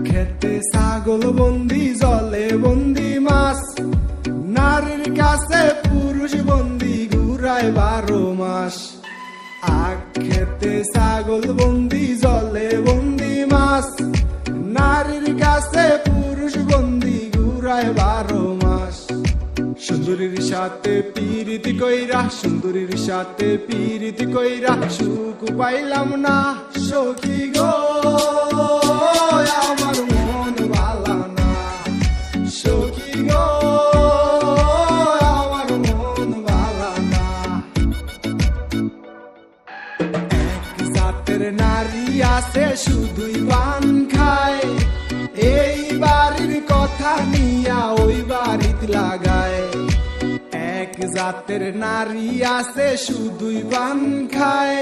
খেতে ছাগল বন্দি, জলে বন্দি মাছ, নারীর কাছে পুরুষ বন্দি, ঘুরায় 12 মাস। আখ খেতে ছাগল বন্দি, জলে বন্দি মাছ, নারীর কাছে পুরুষ বন্দি, ঘুরায় 12 মাস। সুন্দরীর সাথে পীড়িত কইরা, সুন্দরীর সাথে পীড়িত কইরা, সুখ পাইলাম না সখী গো, আমার মন ভালা না সখী গো, আমার মন ভালা না। এক জাতের নারী আছে শুধুই পান খায়, এই বাড়ির কথা নিয়া ওই বাড়িত লাগায়। এক জাতের নারী আছে শুধুই পান খায়,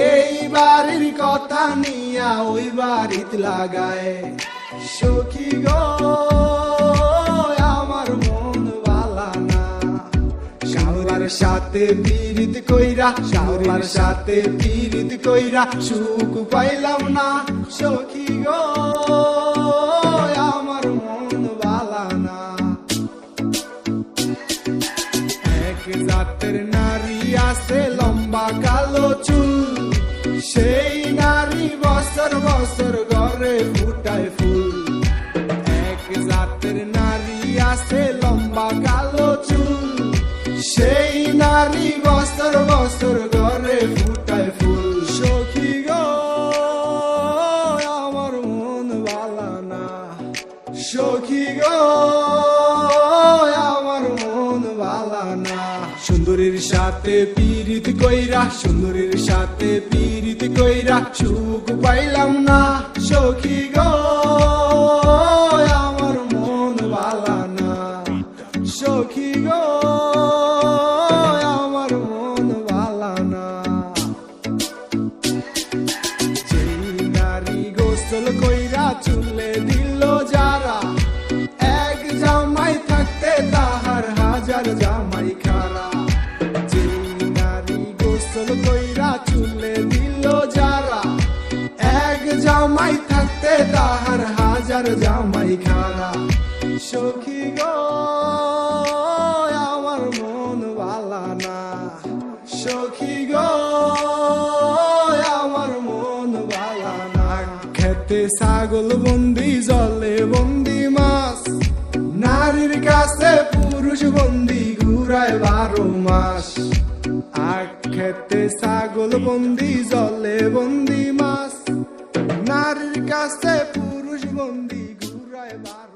এই বাড়ির কথা নিয়া ওই বাড়িত লাগায়। সখী গো, আমার মন ভালা না। শাওরার সাথে পীড়িত কইরা, শাওরার সাথে পীড়িত কইরা, সুখ পাইলাম না সখী গো, আমার মন ভালা না। এক জাতের নারী আছে লম্বা কালো চুল, সেই নারী বছর বছর ঘরে ফুটায় ফুল। এক জাতের নারী আছে লম্বা কালো চুল, সেই নারী বছর বছর ঘরে ফুটায় ফুল। সখী গো, আমার মন ভালা না সখী গো, আমার মন ভালা না। সুন্দরীর সাথে পীড়িত কইরা, সুন্দরীর সাথে পীড়িত কইরা, সুখ পাইলাম না সখী গো, আমার মন ভালা না সখী গো, আমার মন ভালা না। যেই নারী গোসল কইরা চুলে দিল যারা, এক জামাই থাকতে তাহার হাজার জামাই খারা। যেই নারী গোসল কইরা চুলে দিল যারা, এক জামাই থাকতে তাহার হাজার জামাই খারা। সখী গো, আমার মন ভালা না সখী গো, আমার মন ভালা না। খেতে ছাগল বন্দি, জলে বন্দি মাছ, নারীর কাছে পুরুষ বন্দি, ঘুরায় 12 মাস। আখ খেতে ছাগল বন্দি, জলে বন্দি মাছ, নারীর কাছে পুরুষ বন্দি, ঘুরায় 12